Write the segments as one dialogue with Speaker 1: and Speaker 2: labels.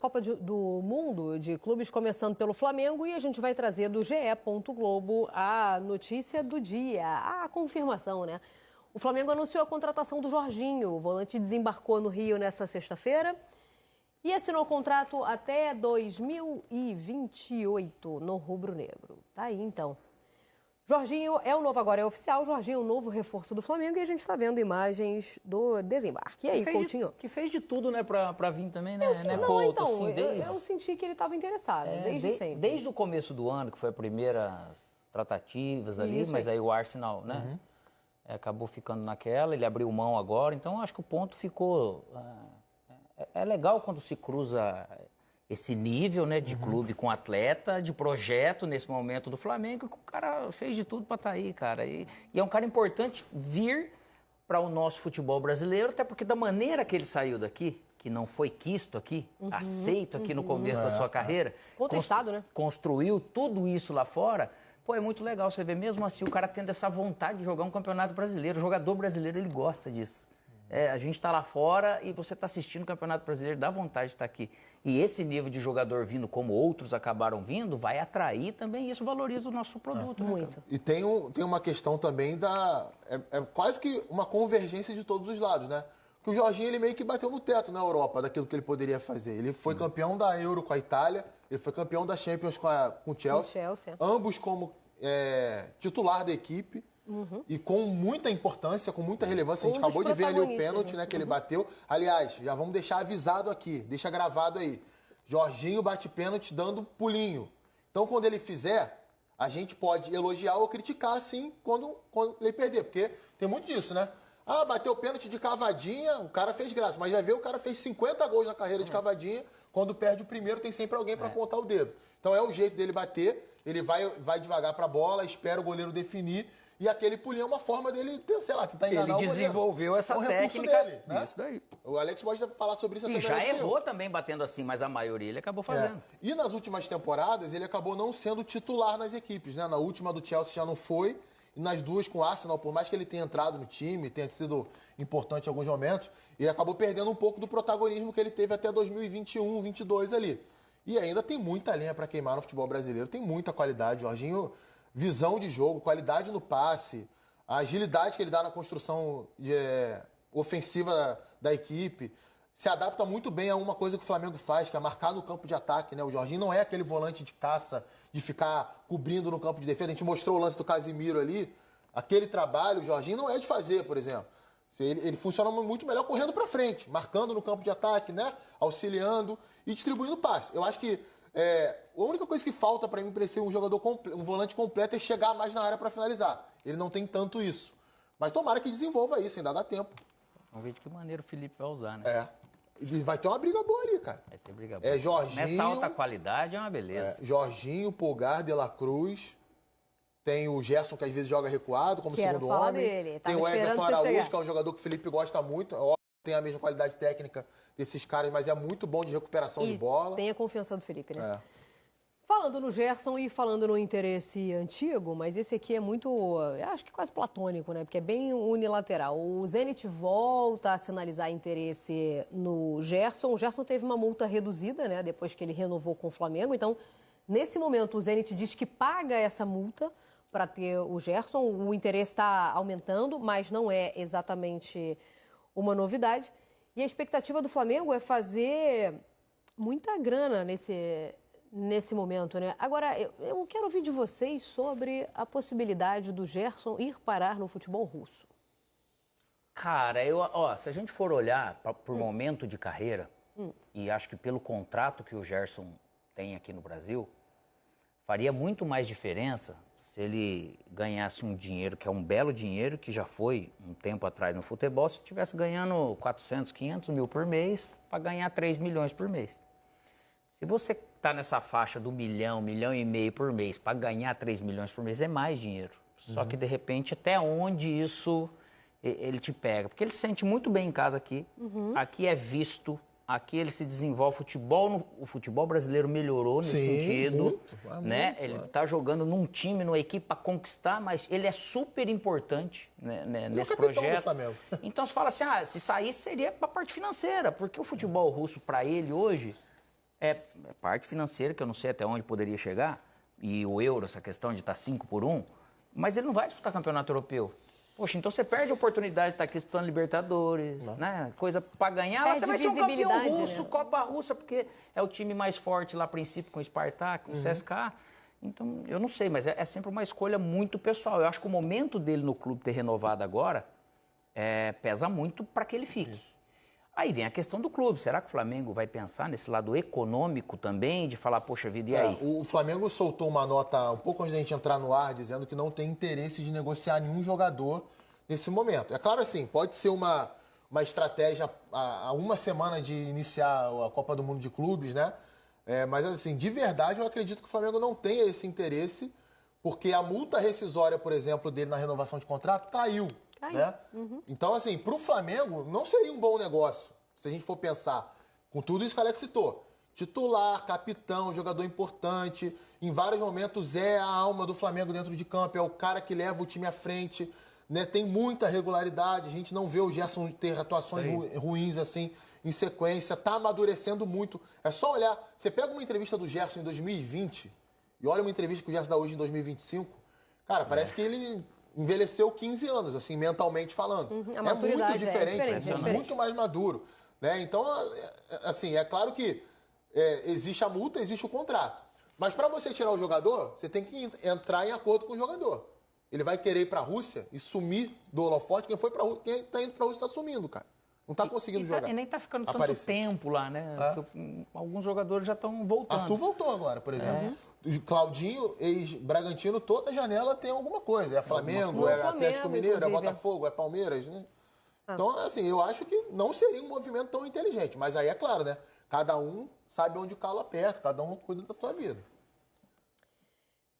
Speaker 1: Copa do Mundo de clubes, começando pelo Flamengo, e a gente vai trazer do GE. Globo a notícia do dia, a confirmação, né? O Flamengo anunciou a contratação do Jorginho. O volante desembarcou no Rio nesta sexta-feira e assinou contrato até 2028 no rubro-negro. Tá aí, então. Jorginho é o novo, agora é oficial, Jorginho é o novo reforço do Flamengo e a gente está vendo imagens do desembarque. E aí, Coutinho?
Speaker 2: Que fez de tudo, né, pra vir também, né?
Speaker 1: Eu senti que ele estava interessado, desde sempre.
Speaker 2: Desde o começo do ano, que foi as primeiras tratativas ali, mas aí o Arsenal, né, acabou ficando naquela, ele abriu mão agora, então acho que o ponto ficou... É legal quando se cruza esse nível, né, de clube com atleta, de projeto nesse momento do Flamengo, que o cara fez de tudo para estar aí, cara. E é um cara importante vir para o nosso futebol brasileiro, até porque da maneira que ele saiu daqui, que não foi quisto aqui, aceito aqui no começo da sua carreira,
Speaker 1: contestado, né?
Speaker 2: Construiu tudo isso lá fora. Pô, é muito legal você ver, mesmo assim, o cara tendo essa vontade de jogar um campeonato brasileiro. O jogador brasileiro, ele gosta disso. A gente está lá fora e você está assistindo o Campeonato Brasileiro, dá vontade de estar aqui. E esse nível de jogador vindo, como outros acabaram vindo, vai atrair também, e isso valoriza o nosso produto.
Speaker 1: Muito.
Speaker 3: E tem uma questão também da... É quase que uma convergência de todos os lados, né? Porque o Jorginho, ele meio que bateu no teto na Europa, daquilo que ele poderia fazer. Ele foi campeão da Euro com a Itália, ele foi campeão da Champions com o Chelsea. Ambos como titular da equipe. E com muita importância, com muita relevância. A gente acabou de ver ali o pênalti, né, que ele bateu. Aliás, já vamos deixar avisado aqui, deixa gravado aí. Jorginho bate pênalti dando pulinho. Então, quando ele fizer, a gente pode elogiar ou criticar, sim, quando ele perder. Porque tem muito disso, né? Ah, bateu pênalti de cavadinha, o cara fez graça. Mas vai ver, o cara fez 50 gols na carreira de cavadinha. Quando perde o primeiro, tem sempre alguém para contar o dedo. Então, é o jeito dele bater. Ele vai devagar para a bola, espera o goleiro definir. E aquele pulinho é uma forma dele, sei lá, tentar enganar o goleiro.
Speaker 2: Ele desenvolveu essa técnica
Speaker 3: dele, né?
Speaker 2: Isso daí.
Speaker 3: O Alex pode falar sobre isso.
Speaker 2: E já errou também batendo assim, mas a maioria ele acabou fazendo.
Speaker 3: E nas últimas temporadas, ele acabou não sendo titular nas equipes, né? Na última do Chelsea já não foi. E nas duas com o Arsenal, por mais que ele tenha entrado no time, tenha sido importante em alguns momentos, ele acabou perdendo um pouco do protagonismo que ele teve até 2021, 2022 ali. E ainda tem muita lenha para queimar no futebol brasileiro, tem muita qualidade. Jorginho... Visão de jogo, qualidade no passe, a agilidade que ele dá na construção ofensiva da equipe, se adapta muito bem a uma coisa que o Flamengo faz, que é marcar no campo de ataque, né? O Jorginho não é aquele volante de caça, de ficar cobrindo no campo de defesa. A gente mostrou o lance do Casimiro ali. Aquele trabalho, o Jorginho não é de fazer, por exemplo. Ele funciona muito melhor correndo para frente, marcando no campo de ataque, né? Auxiliando e distribuindo passe. Eu acho que a única coisa que falta para mim para ser um volante completo é chegar mais na área para finalizar. Ele não tem tanto isso. Mas tomara que desenvolva isso, ainda dá tempo.
Speaker 2: Vamos ver de que maneira o Felipe vai usar, né?
Speaker 3: E vai ter uma briga boa ali, cara.
Speaker 2: Vai ter briga boa.
Speaker 3: Jorginho...
Speaker 2: Nessa alta qualidade é uma beleza.
Speaker 3: Jorginho, Pulgar, De La Cruz. Tem o Gerson, que às vezes joga recuado, como segundo homem.
Speaker 1: Dele.
Speaker 3: Tem o Everton Araújo, que é um jogador que o Felipe gosta muito. Tem a mesma qualidade técnica desses caras, mas é muito bom de recuperação de bola.
Speaker 1: Tem a confiança do Felipe, né? Falando no Gerson e falando no interesse antigo, mas esse aqui é muito, eu acho que quase platônico, né? Porque é bem unilateral. O Zenit volta a sinalizar interesse no Gerson. O Gerson teve uma multa reduzida, né? Depois que ele renovou com o Flamengo. Então, nesse momento, o Zenit diz que paga essa multa para ter o Gerson. O interesse está aumentando, mas não é exatamente uma novidade. E a expectativa do Flamengo é fazer muita grana nesse momento, né? Agora, eu quero ouvir de vocês sobre a possibilidade do Gerson ir parar no futebol russo.
Speaker 2: Cara, se a gente for olhar por momento de carreira, e acho que pelo contrato que o Gerson tem aqui no Brasil, faria muito mais diferença se ele ganhasse um dinheiro, que é um belo dinheiro, que já foi um tempo atrás no futebol, se estivesse ganhando 400, 500 mil por mês, para ganhar 3 milhões por mês. Se você está nessa faixa do 1 milhão e meio por mês, para ganhar 3 milhões por mês, é mais dinheiro. Só que, de repente, até onde isso ele te pega? Porque ele se sente muito bem em casa aqui, aqui é visto, aqui ele se desenvolve. O futebol brasileiro melhorou nesse sentido. Né? Ele está jogando num time, numa equipe para conquistar, mas ele é super importante, né, nesse projeto. Então, você fala assim, se saísse seria para a parte financeira, porque o futebol russo, para ele hoje... parte financeira, que eu não sei até onde poderia chegar, e o euro, essa questão de estar 5-1, mas ele não vai disputar campeonato europeu. Poxa, então você perde a oportunidade de estar aqui disputando Libertadores, né? Coisa para ganhar, lá você vai ser um campeão russo, né? Copa Russa, porque é o time mais forte lá a princípio, com o Spartak, com o CSKA. Então, eu não sei, mas é sempre uma escolha muito pessoal. Eu acho que o momento dele no clube ter renovado agora pesa muito para que ele fique. Aí vem a questão do clube. Será que o Flamengo vai pensar nesse lado econômico também, de falar, poxa vida, e aí?
Speaker 3: O Flamengo soltou uma nota um pouco antes da gente entrar no ar, dizendo que não tem interesse de negociar nenhum jogador nesse momento. É claro, assim, pode ser uma estratégia há uma semana de iniciar a Copa do Mundo de Clubes, né? Mas, assim, de verdade, eu acredito que o Flamengo não tenha esse interesse, porque a multa rescisória, por exemplo, dele na renovação de contrato caiu. Né? Então, assim, para o Flamengo não seria um bom negócio, se a gente for pensar, com tudo isso que o Alex citou. Titular, capitão, jogador importante, em vários momentos é a alma do Flamengo dentro de campo, é o cara que leva o time à frente, né? Tem muita regularidade, a gente não vê o Gerson ter atuações ruins assim em sequência, tá amadurecendo muito. É só olhar, você pega uma entrevista do Gerson em 2020 e olha uma entrevista que o Gerson dá hoje em 2025, cara, parece que ele envelheceu 15 anos, assim, mentalmente falando.
Speaker 1: A maturidade
Speaker 3: muito diferente, é muito mais maduro. Né? Então, assim, é claro que existe a multa, existe o contrato. Mas para você tirar o jogador, você tem que entrar em acordo com o jogador. Ele vai querer ir para a Rússia e sumir do holofote. Quem está indo para a Rússia está sumindo, cara. Não está conseguindo jogar.
Speaker 2: E nem está ficando tanto tempo lá, né? Alguns jogadores já estão voltando.
Speaker 3: Arthur voltou agora, por exemplo. Claudinho, ex-Bragantino, toda janela tem alguma coisa. É Flamengo, é Atlético Mineiro, é Botafogo, é Palmeiras, né? Então, assim, eu acho que não seria um movimento tão inteligente. Mas aí é claro, né? Cada um sabe onde o calo aperta, cada um cuida da sua vida.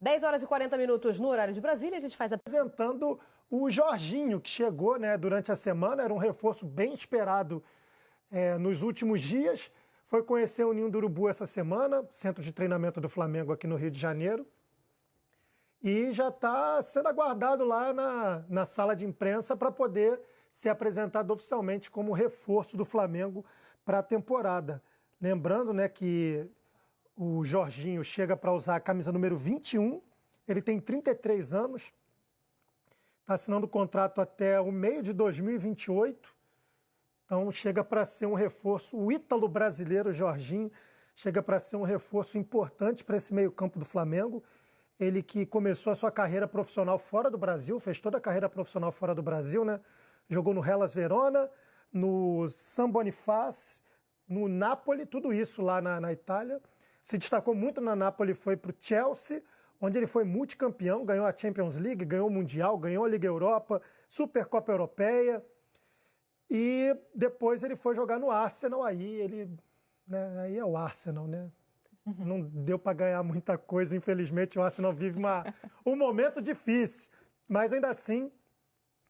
Speaker 1: 10 horas e 40 minutos no horário de Brasília, a gente faz
Speaker 4: apresentando o Jorginho, que chegou, né, durante a semana, era um reforço bem esperado nos últimos dias. Foi conhecer o Ninho do Urubu essa semana, centro de treinamento do Flamengo aqui no Rio de Janeiro. E já está sendo aguardado lá na sala de imprensa para poder ser apresentado oficialmente como reforço do Flamengo para a temporada. Lembrando, né, que o Jorginho chega para usar a camisa número 21, ele tem 33 anos, está assinando o contrato até o meio de 2028. Então, chega para ser um reforço, o ítalo brasileiro, Jorginho, chega para ser um reforço importante para esse meio-campo do Flamengo. Ele que começou a sua carreira profissional fora do Brasil, fez toda a carreira profissional fora do Brasil, né? Jogou no Hellas Verona, no San Bonifácio, no Napoli, tudo isso lá na Itália. Se destacou muito na Napoli, foi para o Chelsea, onde ele foi multicampeão, ganhou a Champions League, ganhou o Mundial, ganhou a Liga Europa, Supercopa Europeia. E depois ele foi jogar no Arsenal, aí é o Arsenal, né? Não deu para ganhar muita coisa, infelizmente. O Arsenal vive um momento difícil. Mas ainda assim,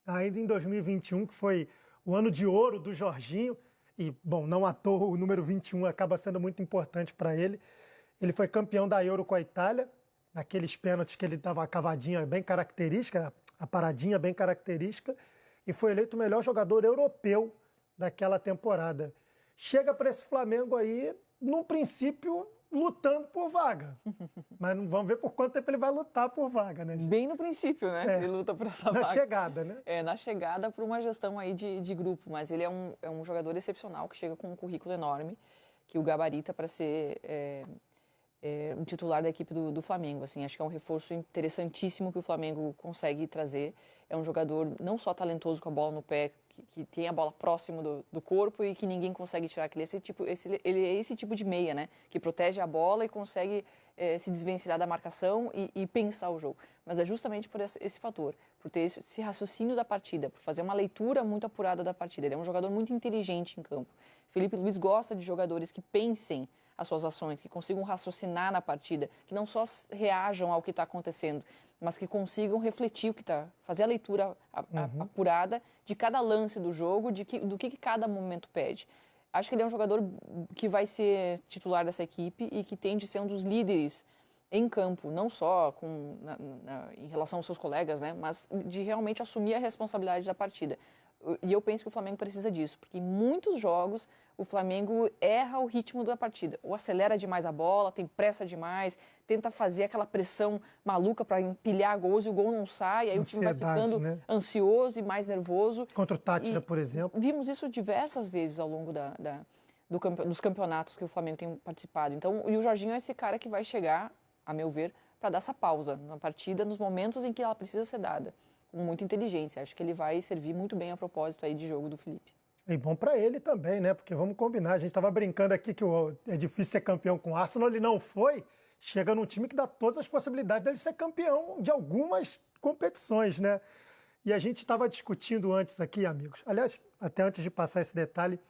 Speaker 4: ainda em 2021, que foi o ano de ouro do Jorginho, e, bom, não à toa, o número 21 acaba sendo muito importante para ele. Ele foi campeão da Euro com a Itália, naqueles pênaltis que ele dava a cavadinha bem característica, a paradinha bem característica, e foi eleito o melhor jogador europeu daquela temporada. Chega para esse Flamengo aí, no princípio, lutando por vaga. Mas vamos ver por quanto tempo ele vai lutar por vaga, né?
Speaker 5: Bem no princípio, né? Ele luta por essa vaga.
Speaker 4: Na chegada, né?
Speaker 5: Na chegada, por uma gestão aí de grupo. Mas ele é um jogador excepcional, que chega com um currículo enorme, que o gabarita para ser um titular da equipe do Flamengo. Assim, acho que é um reforço interessantíssimo que o Flamengo consegue trazer. É um jogador não só talentoso com a bola no pé, que tem a bola próximo do corpo e que ninguém consegue tirar. Ele é esse tipo de meia, né? Que protege a bola e consegue se desvencilhar da marcação e pensar o jogo. Mas é justamente por esse fator, por ter esse raciocínio da partida, por fazer uma leitura muito apurada da partida. Ele é um jogador muito inteligente em campo. Felipe Luiz gosta de jogadores que pensem as suas ações, que consigam raciocinar na partida, que não só reajam ao que está acontecendo, mas que consigam refletir o que está, fazer a leitura apurada de cada lance do jogo, do que cada momento pede. Acho que ele é um jogador que vai ser titular dessa equipe e que tende a ser um dos líderes em campo, não só em relação aos seus colegas, né, mas de realmente assumir a responsabilidade da partida. E eu penso que o Flamengo precisa disso, porque em muitos jogos o Flamengo erra o ritmo da partida. Ou acelera demais a bola, tem pressa demais, tenta fazer aquela pressão maluca para empilhar gols e o gol não sai, aí o time vai ficando ansioso e mais nervoso.
Speaker 4: Contra o Tátira, por exemplo.
Speaker 5: Vimos isso diversas vezes ao longo dos campeonatos que o Flamengo tem participado. Então, e o Jorginho é esse cara que vai chegar, a meu ver, para dar essa pausa na partida, nos momentos em que ela precisa ser dada, com muita inteligência. Acho que ele vai servir muito bem a propósito aí de jogo do Felipe.
Speaker 4: E bom para ele também, né? Porque vamos combinar, a gente estava brincando aqui que é difícil ser campeão com o Arsenal, ele não foi. Chega num time que dá todas as possibilidades dele ser campeão de algumas competições, né? E a gente estava discutindo antes aqui, amigos. Aliás, até antes de passar esse detalhe,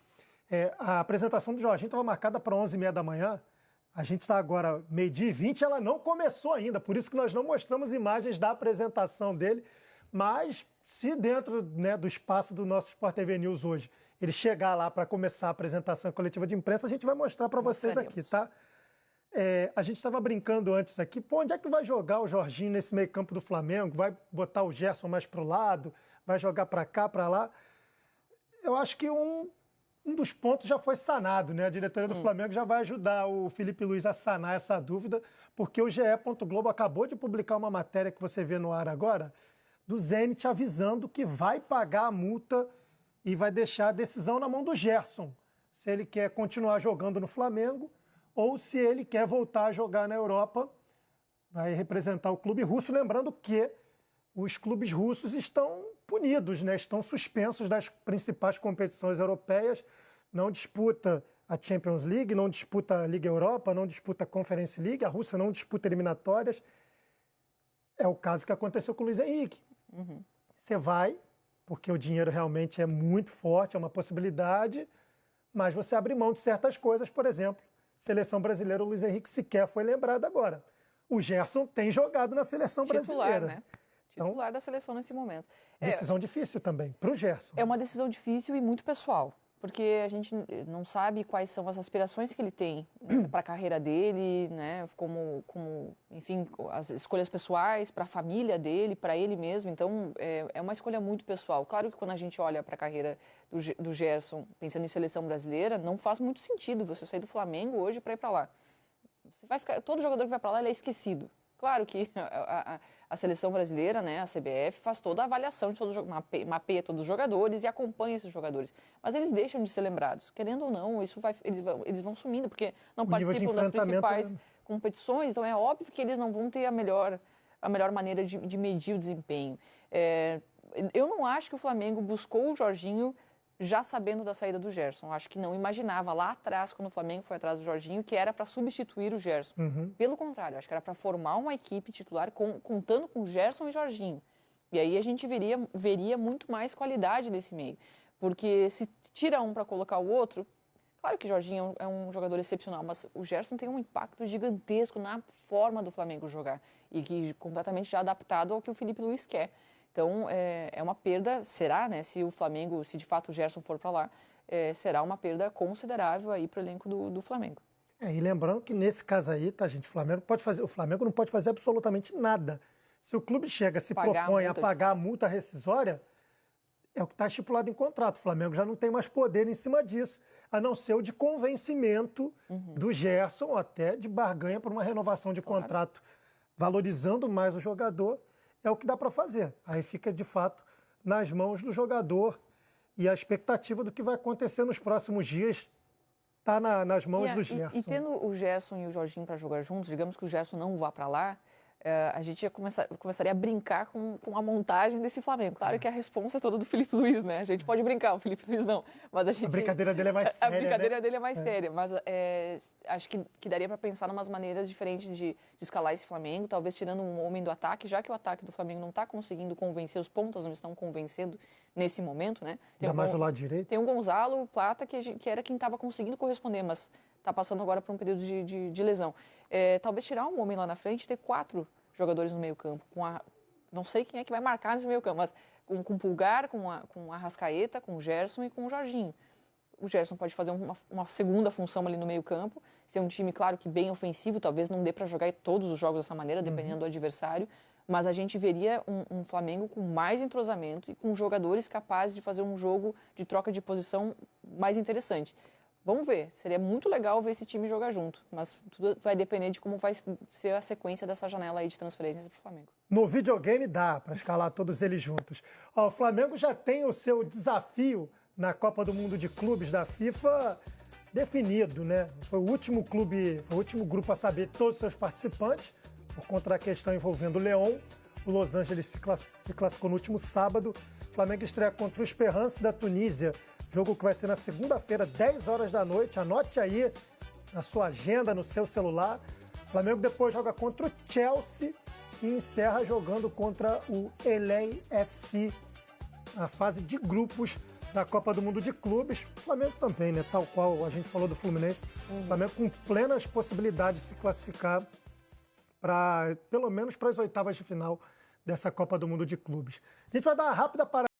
Speaker 4: a apresentação do Jorginho estava marcada para 11h30 da manhã. A gente está agora 12h20, ela não começou ainda, por isso que nós não mostramos imagens da apresentação dele. Mas se dentro, né, do espaço do nosso Sport TV News hoje, ele chegar lá para começar a apresentação coletiva de imprensa, a gente vai mostrar para vocês aqui, tá? A gente estava brincando antes aqui, onde é que vai jogar o Jorginho nesse meio campo do Flamengo? Vai botar o Gerson mais para o lado? Vai jogar para cá, para lá? Eu acho que um dos pontos já foi sanado, né? A diretoria do Flamengo já vai ajudar o Felipe Luiz a sanar essa dúvida, porque o GE. Globo acabou de publicar uma matéria que você vê no ar agora, do Zenit avisando que vai pagar a multa e vai deixar a decisão na mão do Gerson, se ele quer continuar jogando no Flamengo ou se ele quer voltar a jogar na Europa, vai representar o clube russo, lembrando que os clubes russos estão punidos, né? Estão suspensos das principais competições europeias, não disputa a Champions League, não disputa a Liga Europa, não disputa a Conference League, a Rússia não disputa eliminatórias. É o caso que aconteceu com o Luiz Henrique. Você vai, porque o dinheiro realmente é muito forte, é uma possibilidade, mas você abre mão de certas coisas, por exemplo, seleção brasileira, o Luiz Henrique sequer foi lembrado agora. O Gerson tem jogado na seleção brasileira.
Speaker 5: Né? Titular da seleção nesse momento.
Speaker 4: Decisão difícil também, para o Gerson.
Speaker 5: É uma decisão difícil e muito pessoal, porque a gente não sabe quais são as aspirações que ele tem para a carreira dele, né? Enfim, as escolhas pessoais, para a família dele, para ele mesmo. Então, é uma escolha muito pessoal. Claro que quando a gente olha para a carreira do Gerson, pensando em seleção brasileira, não faz muito sentido você sair do Flamengo hoje para ir para lá. Todo jogador que vai para lá ele é esquecido. Claro que a seleção brasileira, né, a CBF, faz toda a avaliação de todo mapeia todos os jogadores e acompanha esses jogadores. Mas eles deixam de ser lembrados. Querendo ou não, eles vão sumindo, porque não participam das principais competições. Então é óbvio que eles não vão ter a melhor maneira de medir o desempenho. Eu não acho que o Flamengo buscou o Jorginho já sabendo da saída do Gerson. Acho que não imaginava lá atrás, quando o Flamengo foi atrás do Jorginho, que era para substituir o Gerson. Pelo contrário, acho que era para formar uma equipe titular contando com Gerson e Jorginho. E aí a gente veria muito mais qualidade nesse meio. Porque se tira um para colocar o outro, claro que o Jorginho é um jogador excepcional, mas o Gerson tem um impacto gigantesco na forma do Flamengo jogar. E que completamente já adaptado ao que o Felipe Luiz quer. Então, é uma perda, será, né? Se de fato o Gerson for para lá, será uma perda considerável aí para o elenco do Flamengo.
Speaker 4: E lembrando que nesse caso aí, tá, gente, o Flamengo não pode fazer absolutamente nada. Se o clube se propõe a pagar a multa rescisória, é o que está estipulado em contrato. O Flamengo já não tem mais poder em cima disso, a não ser o de convencimento do Gerson, ou até de barganha por uma renovação de contrato, valorizando mais o jogador. É o que dá para fazer. Aí fica, de fato, nas mãos do jogador e a expectativa do que vai acontecer nos próximos dias está nas mãos do Gerson.
Speaker 5: E tendo o Gerson e o Jorginho para jogar juntos, digamos que o Gerson não vá para lá, a gente já começaria a brincar com a montagem desse Flamengo. Claro que a responsa é toda do Felipe Luiz, né? A gente pode brincar, o Felipe Luiz não. Mas a
Speaker 4: brincadeira dele é mais séria,
Speaker 5: A brincadeira dele é mais séria, mas acho que daria para pensar em umas maneiras diferentes de escalar esse Flamengo, talvez tirando um homem do ataque, já que o ataque do Flamengo não está conseguindo convencer, os pontas não estão convencendo nesse momento, né?
Speaker 4: Ainda mais do lado direito.
Speaker 5: Tem o Gonzalo Plata, que era quem estava conseguindo corresponder, mas está passando agora por um período de lesão. Talvez tirar um homem lá na frente e ter 4 jogadores no meio campo. Não sei quem é que vai marcar nesse meio campo, mas com o Pulgar, com a Arrascaeta, com o Gerson e com o Jorginho. O Gerson pode fazer uma segunda função ali no meio campo, ser um time, claro, que bem ofensivo, talvez não dê para jogar todos os jogos dessa maneira, dependendo do adversário, mas a gente veria um Flamengo com mais entrosamento e com jogadores capazes de fazer um jogo de troca de posição mais interessante. Vamos ver, seria muito legal ver esse time jogar junto, mas tudo vai depender de como vai ser a sequência dessa janela aí de transferências para o Flamengo.
Speaker 4: No videogame dá para escalar todos eles juntos. Ó, o Flamengo já tem o seu desafio na Copa do Mundo de Clubes da FIFA definido, né? Foi o último grupo a saber todos os seus participantes, por conta da questão envolvendo o Leão. O Los Angeles se classificou no último sábado. O Flamengo estreia contra o Esperance da Tunísia, jogo que vai ser na segunda-feira, 10 horas da noite. Anote aí na sua agenda, no seu celular. O Flamengo depois joga contra o Chelsea e encerra jogando contra o LAFC, na fase de grupos da Copa do Mundo de Clubes. O Flamengo também, né? Tal qual a gente falou do Fluminense. O Flamengo com plenas possibilidades de se classificar pelo menos para as oitavas de final dessa Copa do Mundo de Clubes. A gente vai dar uma rápida parada.